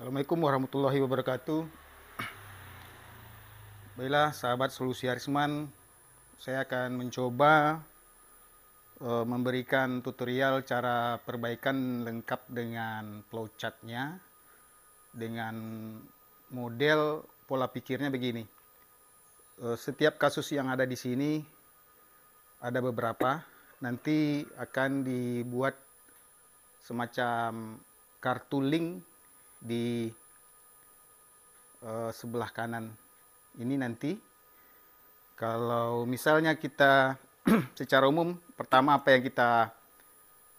Assalamualaikum warahmatullahi wabarakatuh. Baiklah sahabat solusi Arisman, saya akan mencoba memberikan tutorial cara perbaikan lengkap dengan flowchartnya, dengan model pola pikirnya begini. Setiap kasus yang ada di sini ada beberapa, nanti akan dibuat semacam kartu link di sebelah kanan ini. Nanti kalau misalnya kita secara umum, pertama apa yang kita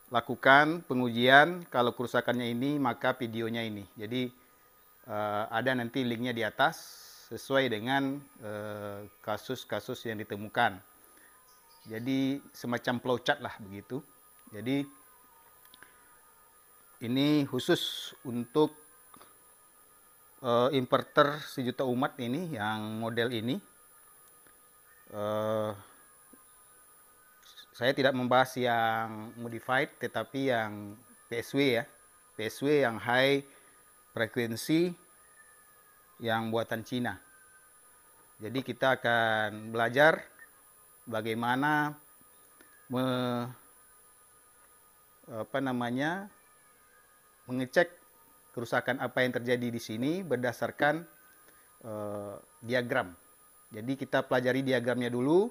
lakukan pengujian, kalau kerusakannya ini maka videonya ini. Jadi ada nanti linknya di atas sesuai dengan kasus-kasus yang ditemukan. Jadi semacam flowchart lah begitu. Jadi ini khusus untuk inverter sejuta umat ini, yang model ini. Saya tidak membahas yang modified, tetapi yang PSW ya, PSW yang high frekuensi, yang buatan Cina. Jadi kita akan belajar bagaimana mengecek kerusakan apa yang terjadi di sini berdasarkan diagram. Jadi kita pelajari diagramnya dulu.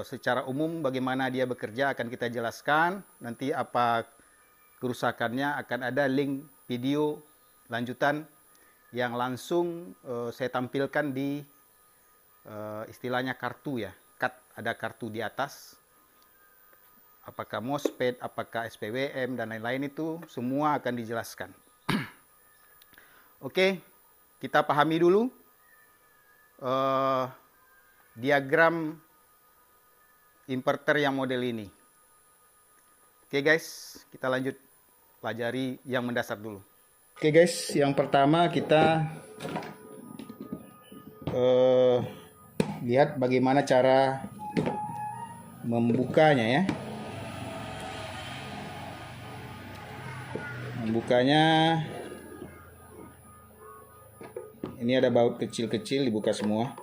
Secara umum bagaimana dia bekerja akan kita jelaskan. Nanti apa kerusakannya akan ada link video lanjutan yang langsung saya tampilkan di istilahnya kartu ya, ada kartu di atas. Apakah MOSFET, apakah SPWM dan lain-lain, itu semua akan dijelaskan. Oke, kita pahami dulu diagram inverter yang model ini. Oke guys, kita lanjut pelajari yang mendasar dulu. Oke guys, yang pertama kita lihat bagaimana cara membukanya ya. Membukanya, ini ada baut kecil-kecil, dibuka semua.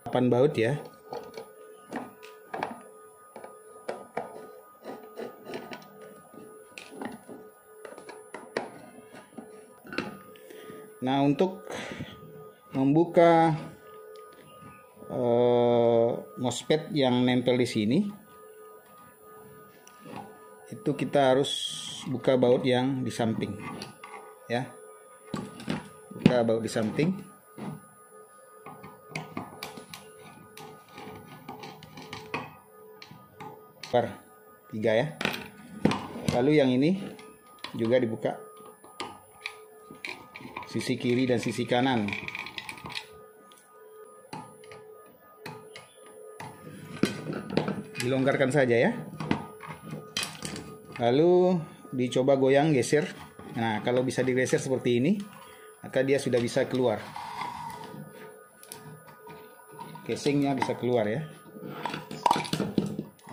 8 baut ya. Nah, untuk membuka MOSFET yang nempel di sini, itu kita harus buka baut yang di samping ya. Buka baut di samping. Per 3 ya. Lalu yang ini juga dibuka, sisi kiri dan sisi kanan. Dilonggarkan saja ya. Lalu dicoba goyang, geser. Nah, kalau bisa digeser seperti ini, maka dia sudah bisa keluar. Casingnya bisa keluar ya.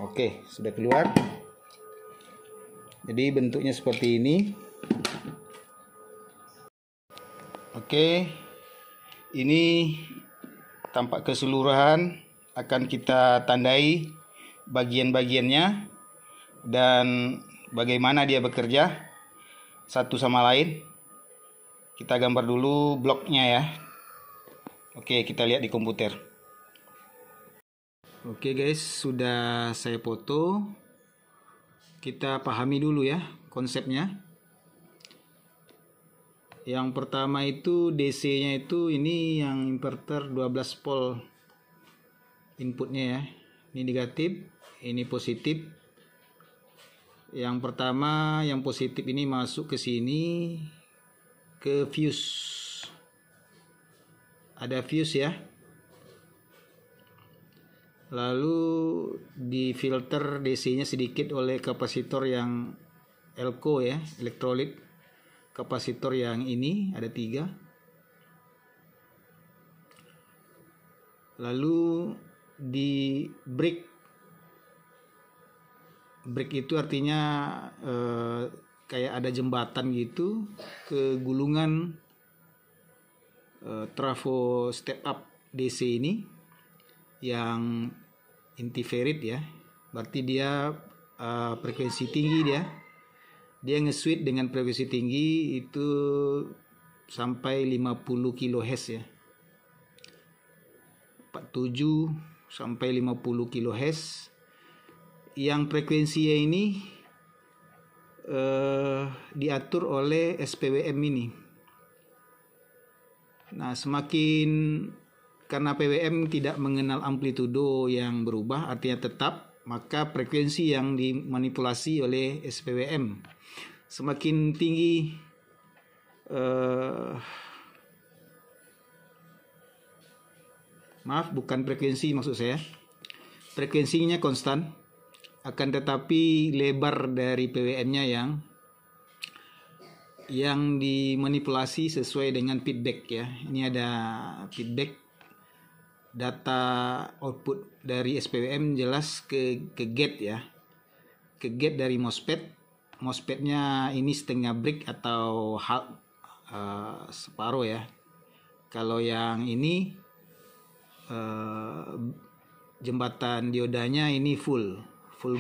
Oke, sudah keluar. Jadi bentuknya seperti ini. Oke, ini tampak keseluruhan. Akan kita tandai bagian-bagiannya dan bagaimana dia bekerja satu sama lain. Kita gambar dulu bloknya ya. Oke, kita lihat di komputer. Oke guys, sudah saya foto. Kita pahami dulu ya konsepnya. Yang pertama itu DC-nya itu, ini yang inverter 12 volt inputnya ya. Ini negatif, ini positif. Yang pertama, yang positif ini masuk ke sini, ke fuse. Ada fuse ya. Lalu di filter DC-nya sedikit oleh kapasitor yang elko ya, elektrolit. Kapasitor yang ini ada 3. Lalu di break break itu artinya kayak ada jembatan gitu ke gulungan trafo step up DC ini yang inti ferit ya. Berarti dia frekuensi tinggi dia nge-switch dengan frekuensi tinggi itu sampai 50 kHz ya. 47 sampai 50 kHz. Yang frekuensinya ini diatur oleh SPWM ini. Nah, karena PWM tidak mengenal amplitudo yang berubah, artinya tetap, maka frekuensi yang dimanipulasi oleh SPWM semakin tinggi bukan frekuensi maksud saya, frekuensinya konstan, akan tetapi lebar dari PWM-nya yang dimanipulasi sesuai dengan feedback ya. Ini ada feedback, data output dari SPWM jelas ke gate ya, ke gate dari MOSFET-nya ini setengah brick atau half, separuh ya. Kalau yang ini jembatan diodanya ini full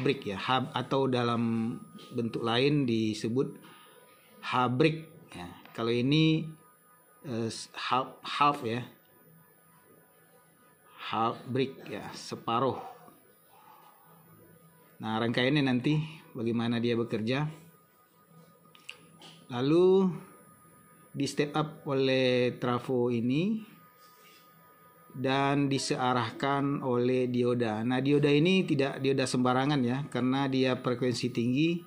brick ya, hub, atau dalam bentuk lain disebut hub brick ya. Kalau ini half ya, half brick ya, separuh. Nah, rangkaiannya nanti bagaimana dia bekerja. Lalu di step up oleh trafo ini dan disearahkan oleh dioda. Nah, dioda ini tidak dioda sembarangan ya, karena dia frekuensi tinggi.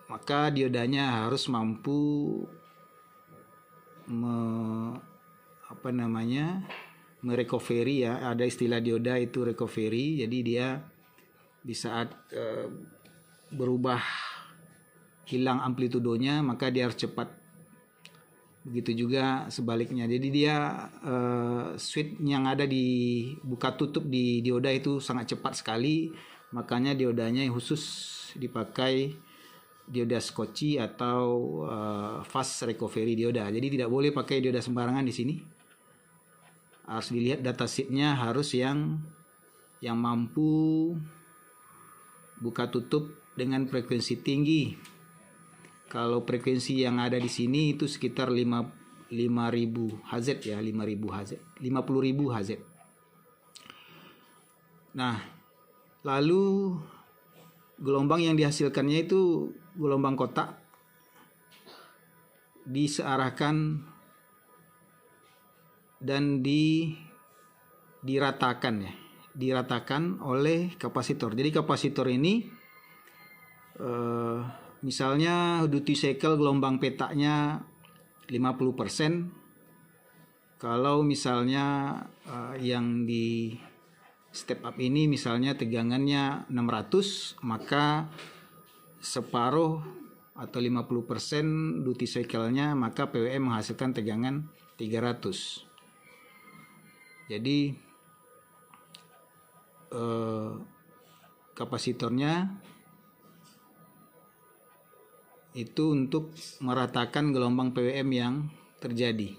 Maka diodanya harus mampu merecovery ya. Ada istilah dioda itu recovery. Jadi dia di saat berubah hilang amplitudonya, maka dia harus cepat. Begitu juga sebaliknya. Jadi dia switch yang ada di buka tutup di dioda itu sangat cepat sekali. Makanya diodanya yang khusus dipakai dioda Schottky atau fast recovery dioda. Jadi tidak boleh pakai dioda sembarangan di sini. Harus dilihat datasheetnya, harus yang mampu buka tutup dengan frekuensi tinggi. Kalau frekuensi yang ada di sini itu sekitar 50.000 Hz ya, 50.000 Hz. Nah, lalu gelombang yang dihasilkannya itu gelombang kotak disearahkan dan diratakan oleh kapasitor. Jadi kapasitor ini misalnya duty cycle gelombang petaknya 50%. Kalau misalnya yang di step up ini misalnya tegangannya 600, maka separuh atau 50% duty cycle-nya, maka PWM menghasilkan tegangan 300. Jadi kapasitornya itu untuk meratakan gelombang PWM yang terjadi.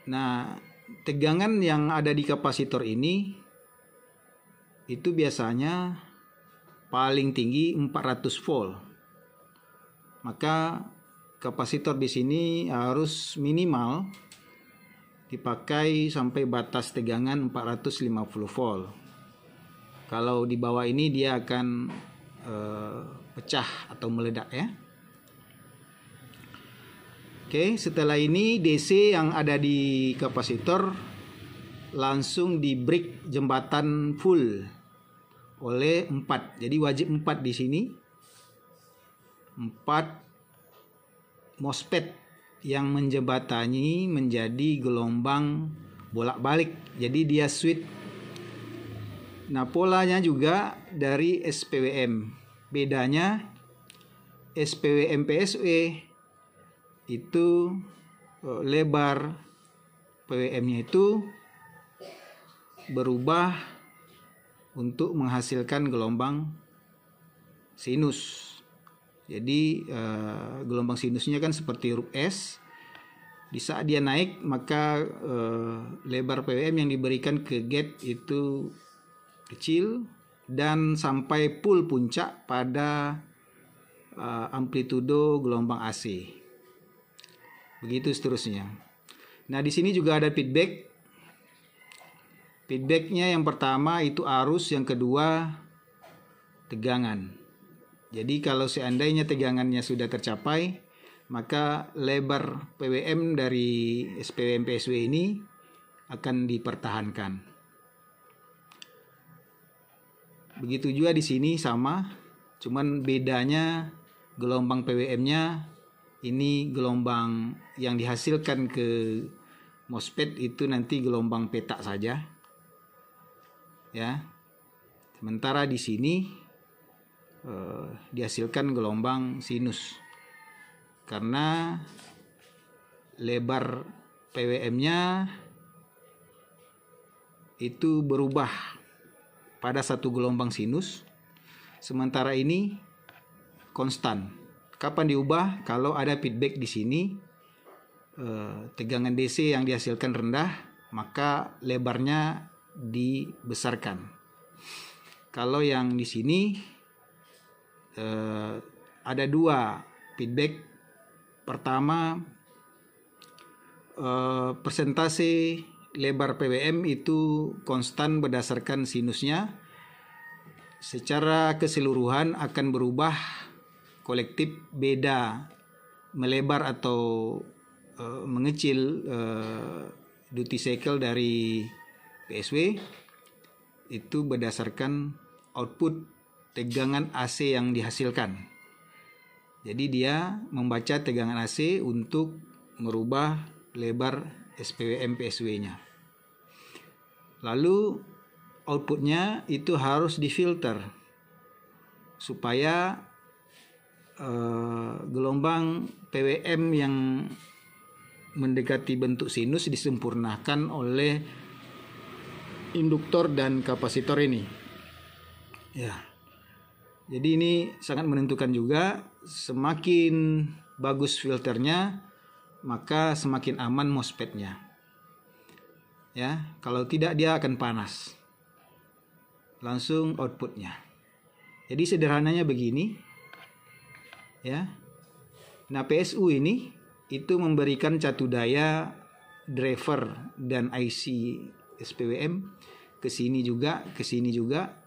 Nah, tegangan yang ada di kapasitor ini itu biasanya paling tinggi 400 volt. Maka kapasitor di sini harus minimal dipakai sampai batas tegangan 450 volt. Kalau di bawah ini dia akan pecah atau meledak ya. Oke, setelah ini DC yang ada di kapasitor langsung di break jembatan full oleh 4. Jadi wajib 4 di sini. 4 MOSFET yang menjembatani menjadi gelombang bolak-balik. Jadi dia switch. Nah, polanya juga dari SPWM. Bedanya SPWM PSW itu lebar PWM-nya itu berubah untuk menghasilkan gelombang sinus. Jadi gelombang sinusnya kan seperti huruf S. Di saat dia naik, maka lebar PWM yang diberikan ke gate itu kecil dan sampai full puncak pada amplitudo gelombang AC. Begitu seterusnya. Nah, di sini juga ada feedback. Feedbacknya yang pertama itu arus, yang kedua tegangan. Jadi kalau seandainya tegangannya sudah tercapai, maka lebar PWM dari SPWM PSW ini akan dipertahankan. Begitu juga di sini sama, cuman bedanya gelombang PWM-nya ini gelombang yang dihasilkan ke MOSFET itu nanti gelombang petak saja. Ya. Sementara di sini dihasilkan gelombang sinus. Karena lebar PWM-nya itu berubah pada satu gelombang sinus, sementara ini konstan. Kapan diubah? Kalau ada feedback di sini, tegangan DC yang dihasilkan rendah, maka lebarnya dibesarkan. Kalau yang di sini ada dua feedback. Pertama, persentase lebar PWM itu konstan berdasarkan sinusnya. Secara keseluruhan akan berubah kolektif beda melebar atau mengecil duty cycle dari PSW itu berdasarkan output tegangan AC yang dihasilkan. Jadi dia membaca tegangan AC untuk merubah lebar SPWM PSW-nya. Lalu outputnya itu harus difilter supaya gelombang PWM yang mendekati bentuk sinus disempurnakan oleh induktor dan kapasitor ini. Ya. Jadi ini sangat menentukan juga, semakin bagus filternya, maka semakin aman MOSFET-nya. Ya, kalau tidak dia akan panas. Langsung outputnya. Jadi sederhananya begini. Ya. Nah, PSU ini itu memberikan catu daya driver dan IC SPWM ke sini juga, ke sini juga.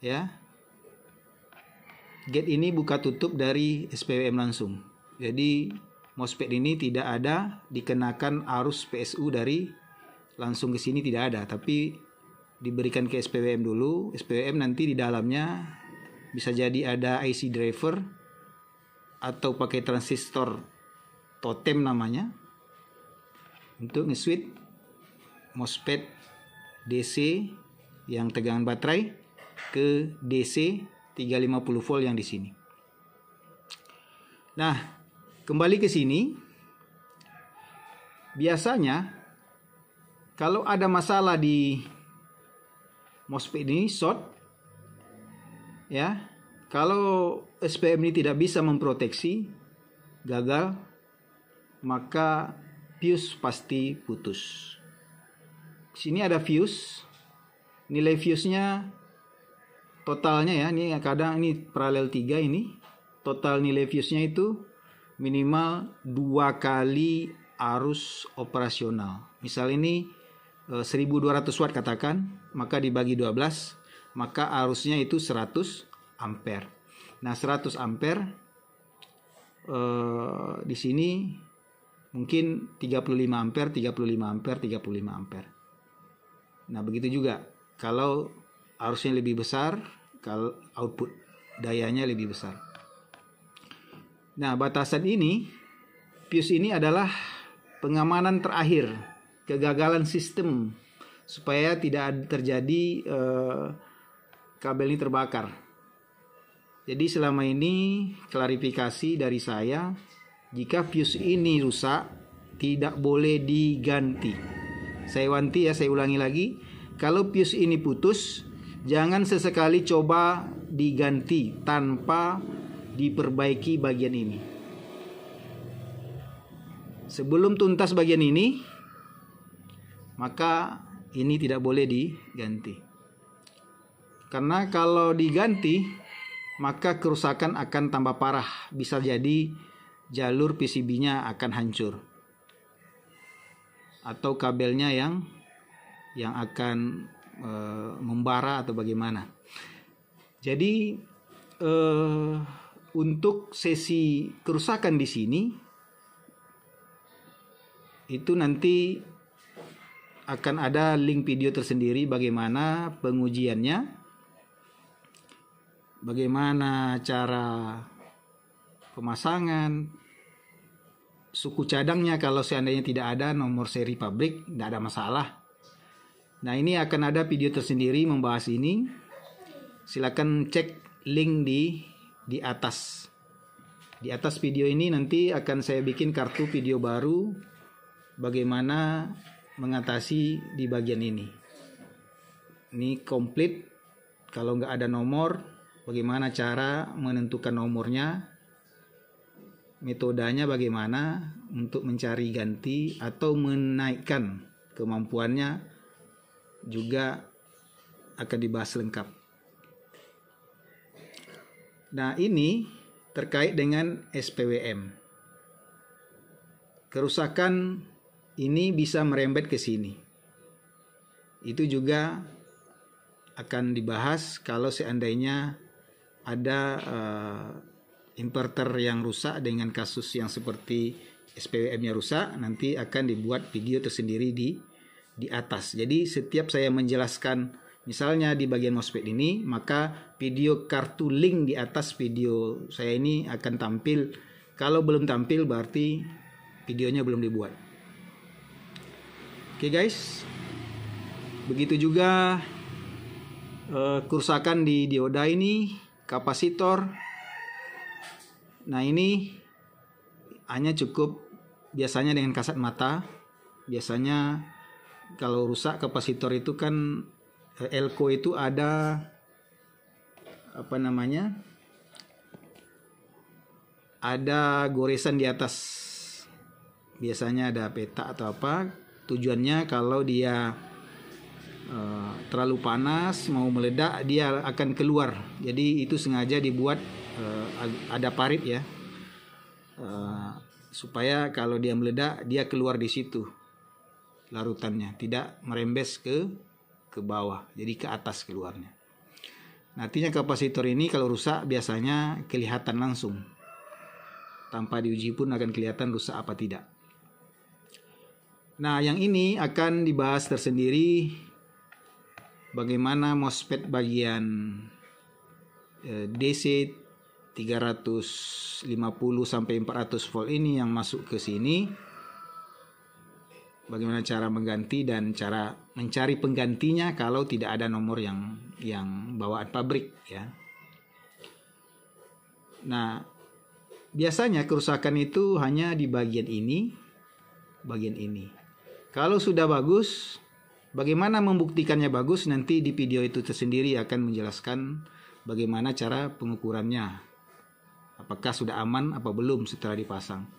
Ya. Gate ini buka tutup dari SPWM langsung. Jadi MOSFET ini tidak ada dikenakan arus PSU dari langsung ke sini, tidak ada, tapi diberikan ke SPWM dulu. SPWM nanti di dalamnya bisa jadi ada IC driver atau pakai transistor totem namanya untuk nge-switch MOSFET DC yang tegangan baterai ke DC 350 volt yang di sini. Nah, kembali ke sini. Biasanya kalau ada masalah di MOSFET ini short, ya, kalau SPM ini tidak bisa memproteksi, gagal, maka fuse pasti putus. Sini ada fuse, nilai fuse-nya totalnya ya, ini kadang ini paralel 3 ini, total nilai fuse-nya itu minimal 2 kali arus operasional. Misal ini 1200 watt katakan, maka dibagi 12, maka arusnya itu 100 ampere. Nah, 100 ampere di sini mungkin 35 ampere, 35 ampere, 35 ampere. Nah, begitu juga kalau arusnya lebih besar, kalau output dayanya lebih besar. Nah, batasan ini, fuse ini adalah pengamanan terakhir, kegagalan sistem supaya tidak terjadi kabel ini terbakar. Jadi selama ini klarifikasi dari saya, jika fuse ini rusak tidak boleh diganti. Saya ulangi lagi, kalau fuse ini putus, jangan sesekali coba diganti tanpa diperbaiki bagian ini. Sebelum tuntas bagian ini, maka ini tidak boleh diganti. Karena kalau diganti, maka kerusakan akan tambah parah. Bisa jadi jalur PCB-nya akan hancur. Atau kabelnya yang akan membara atau bagaimana. Jadi untuk sesi kerusakan di sini itu nanti akan ada link video tersendiri bagaimana pengujiannya, bagaimana cara pemasangan, suku cadangnya kalau seandainya tidak ada nomor seri pabrik, tidak ada masalah. Nah, ini akan ada video tersendiri membahas ini. Silakan cek link di atas. Di atas video ini nanti akan saya bikin kartu video baru bagaimana mengatasi di bagian ini. Ini komplit. Kalau nggak ada nomor, bagaimana cara menentukan nomornya, metodenya bagaimana untuk mencari ganti atau menaikkan kemampuannya juga akan dibahas lengkap. Nah, ini terkait dengan SPWM. Kerusakan ini bisa merembet ke sini. Itu juga akan dibahas kalau seandainya ada inverter yang rusak dengan kasus yang seperti SPWM-nya rusak, nanti akan dibuat video tersendiri di atas. Jadi setiap saya menjelaskan misalnya di bagian MOSFET ini, maka video kartu link di atas video saya ini akan tampil. Kalau belum tampil berarti videonya belum dibuat. Oke guys, begitu juga kerusakan di dioda ini, kapasitor. Nah, ini hanya cukup biasanya dengan kasat mata. Biasanya kalau rusak kapasitor itu kan elko itu ada ada goresan di atas. Biasanya ada peta atau apa. Tujuannya kalau dia terlalu panas mau meledak, dia akan keluar. Jadi itu sengaja dibuat ada parit ya, supaya kalau dia meledak dia keluar di situ larutannya, tidak merembes ke bawah, jadi ke atas keluarnya. Nantinya kapasitor ini kalau rusak biasanya kelihatan langsung, tanpa diuji pun akan kelihatan rusak apa tidak. Nah, yang ini akan dibahas tersendiri bagaimana MOSFET bagian DC 350 sampai 400 volt ini yang masuk ke sini. Bagaimana cara mengganti dan cara mencari penggantinya kalau tidak ada nomor yang bawaan pabrik ya. Nah, biasanya kerusakan itu hanya di bagian ini, bagian ini. Kalau sudah bagus, bagaimana membuktikannya bagus, nanti di video itu tersendiri akan menjelaskan bagaimana cara pengukurannya. Apakah sudah aman apa belum setelah dipasang.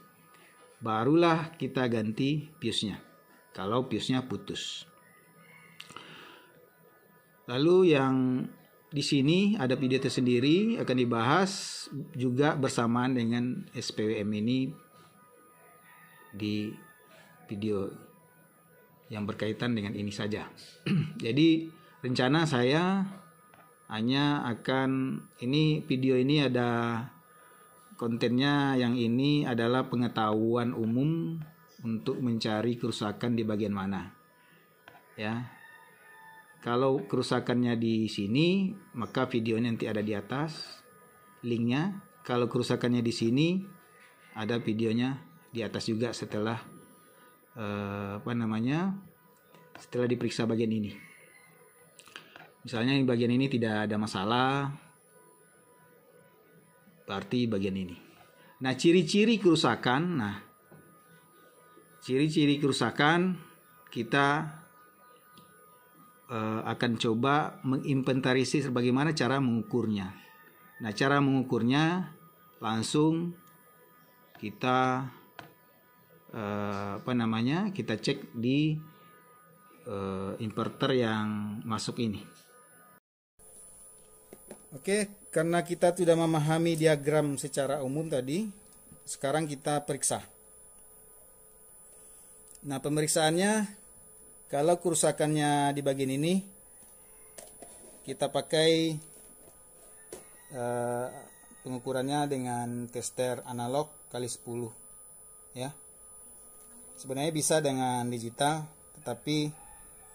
Barulah kita ganti fuse-nya. Kalau fuse-nya putus. Lalu yang di sini ada video tersendiri akan dibahas juga bersamaan dengan SPWM ini di video yang berkaitan dengan ini saja. Jadi rencana saya hanya akan, ini video ini ada kontennya, yang ini adalah pengetahuan umum untuk mencari kerusakan di bagian mana. Ya. Kalau kerusakannya di sini, maka videonya nanti ada di atas linknya. Kalau kerusakannya di sini, ada videonya di atas juga setelah setelah diperiksa bagian ini. Misalnya di bagian ini tidak ada masalah, berarti bagian ini. Nah, ciri-ciri kerusakan. Nah, ciri-ciri kerusakan kita akan coba menginventarisir bagaimana cara mengukurnya. Nah, cara mengukurnya langsung kita kita cek di inverter yang masuk ini. Oke, karena kita sudah memahami diagram secara umum tadi, sekarang kita periksa. Nah, pemeriksaannya, kalau kerusakannya di bagian ini, kita pakai pengukurannya dengan tester analog kali 10 ya. Sebenarnya bisa dengan digital, tetapi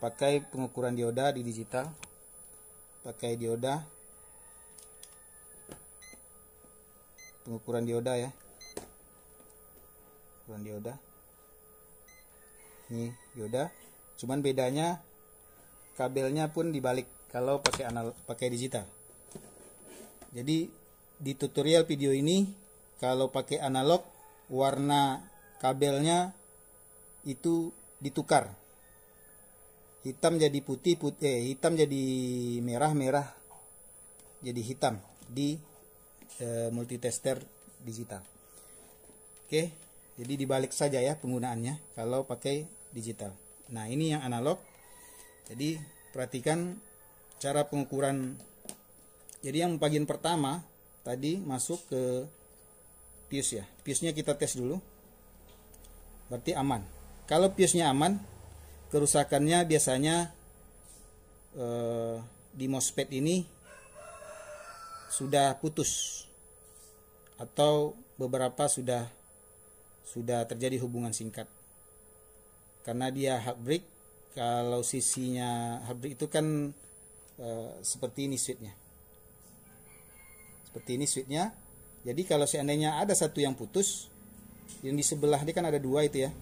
pakai pengukuran dioda di digital. Pakai dioda, pengukuran dioda ya, pengukuran dioda. Ini dioda, cuman bedanya kabelnya pun dibalik kalau pakai digital. Jadi di tutorial video ini, kalau pakai analog, warna kabelnya itu ditukar, hitam jadi putih, hitam jadi merah, merah jadi hitam di multitester digital. Oke, jadi dibalik saja ya penggunaannya kalau pakai digital. Nah, ini yang analog. Jadi perhatikan cara pengukuran. Jadi yang bagian pertama tadi masuk ke fuse ya. Fuse-nya kita tes dulu. Berarti aman. Kalau fuse-nya aman, kerusakannya biasanya di MOSFET ini sudah putus atau beberapa sudah terjadi hubungan singkat. Karena dia hard break, kalau sisinya hard break itu kan seperti ini switch-nya. Seperti ini switch-nya. Jadi kalau seandainya ada satu yang putus, yang di sebelah dia kan ada dua itu ya.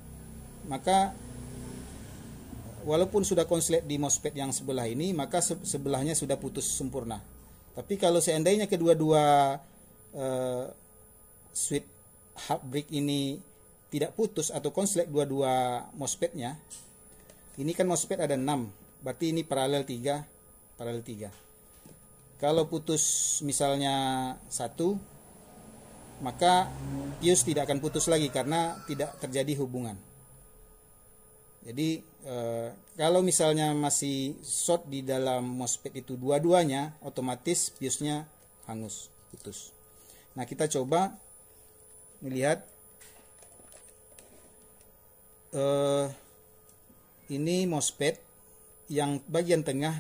Maka walaupun sudah konslet di MOSFET yang sebelah ini, maka sebelahnya sudah putus sempurna. Tapi kalau seandainya kedua-dua switch hard break ini tidak putus atau konslet dua-dua MOSFET-nya, ini kan MOSFET ada 6, berarti ini paralel 3. Kalau putus misalnya 1, maka fuse tidak akan putus lagi karena tidak terjadi hubungan. Jadi kalau misalnya masih short di dalam MOSFET itu dua-duanya, otomatis fuse-nya hangus, putus. Nah, kita coba melihat ini MOSFET yang bagian tengah.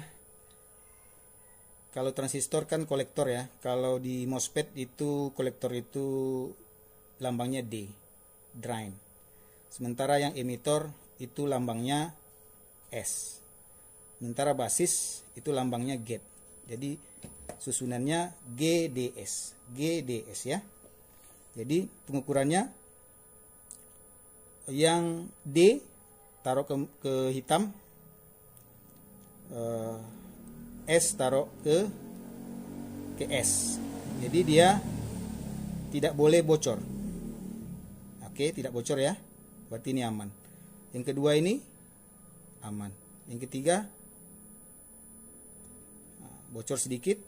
Kalau transistor kan kolektor ya. Kalau di MOSFET itu kolektor itu lambangnya D, drain. Sementara yang emitor itu lambangnya S. Sementara basis itu lambangnya gate. Jadi susunannya GDS ya. Jadi pengukurannya, yang D taruh ke hitam, S taruh ke S. Jadi dia tidak boleh bocor. Oke, tidak bocor ya. Berarti ini aman. Yang kedua ini aman. Yang ketiga bocor sedikit.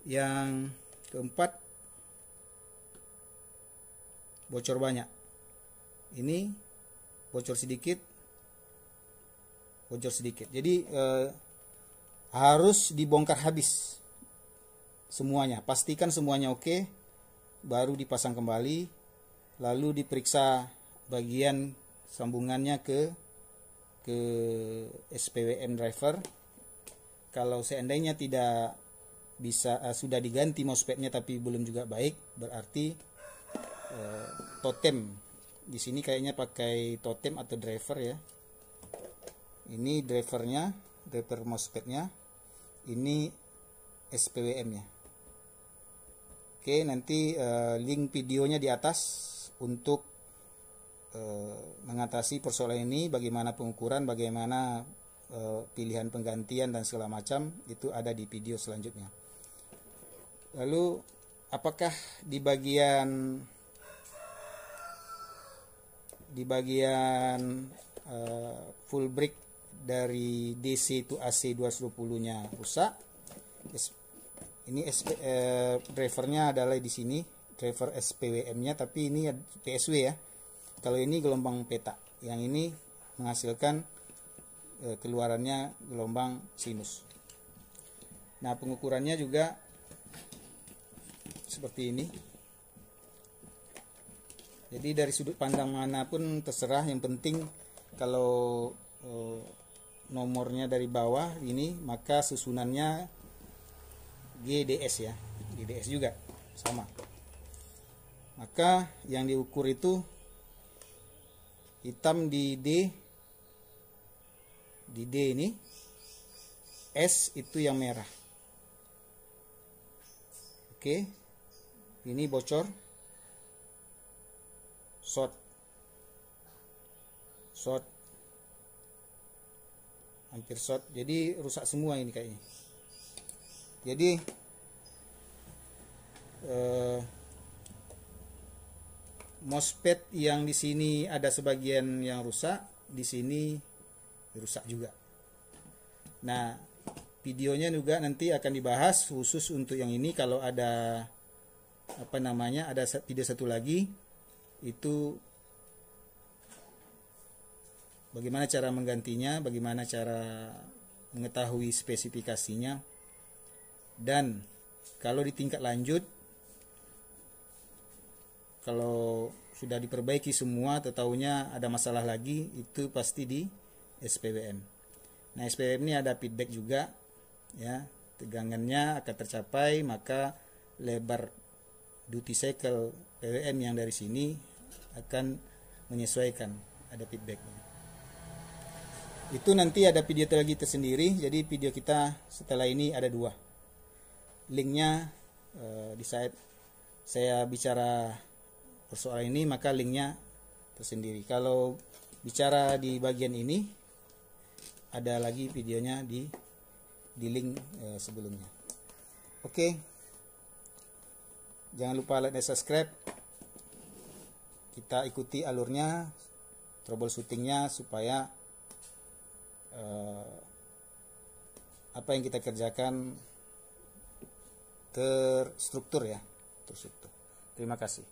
Yang keempat bocor banyak. Ini bocor sedikit, Jadi harus dibongkar habis semuanya. Pastikan semuanya oke, baru dipasang kembali, lalu diperiksa bagian sambungannya ke SPWM driver. Kalau seandainya tidak bisa, sudah diganti MOSFET-nya tapi belum juga baik, berarti totem. Di sini kayaknya pakai totem atau driver ya. Ini drivernya, driver MOSFET-nya. Ini SPWM-nya. Oke, nanti link videonya di atas untuk mengatasi persoalan ini, bagaimana pengukuran, bagaimana pilihan penggantian dan segala macam, itu ada di video selanjutnya. Lalu apakah di bagian full break dari DC to AC 220-nya rusak. Ini drivernya adalah di sini, driver SPWM-nya, tapi ini PSW ya. Kalau ini gelombang peta, yang ini menghasilkan keluarannya gelombang sinus. Nah, pengukurannya juga seperti ini. Jadi dari sudut pandang manapun terserah, yang penting kalau nomornya dari bawah ini, maka susunannya GDS ya, GDS juga sama. Maka yang diukur itu hitam di D ini, S itu yang merah. Oke, ini bocor, short, hampir short, jadi rusak semua ini kayaknya. Jadi MOSFET yang di sini ada sebagian yang rusak, di sini rusak juga. Nah, videonya juga nanti akan dibahas khusus untuk yang ini. Kalau ada ada video satu lagi, itu bagaimana cara menggantinya, bagaimana cara mengetahui spesifikasinya. Dan kalau di tingkat lanjut, kalau sudah diperbaiki semua, tetahunya ada masalah lagi, itu pasti di SPWM. Nah, SPWM ini ada feedback juga ya, tegangannya akan tercapai, maka lebar duty cycle PWM yang dari sini akan menyesuaikan, ada feedbacknya. Itu nanti ada video lagi tersendiri. Jadi video kita setelah ini ada 2. Linknya di saat saya bicara persoalan ini, maka linknya tersendiri. Kalau bicara di bagian ini, ada lagi videonya di link sebelumnya. Oke, jangan lupa like dan subscribe. Kita ikuti alurnya, troubleshootingnya, supaya apa yang kita kerjakan terstruktur ya, terstruktur. Terima kasih.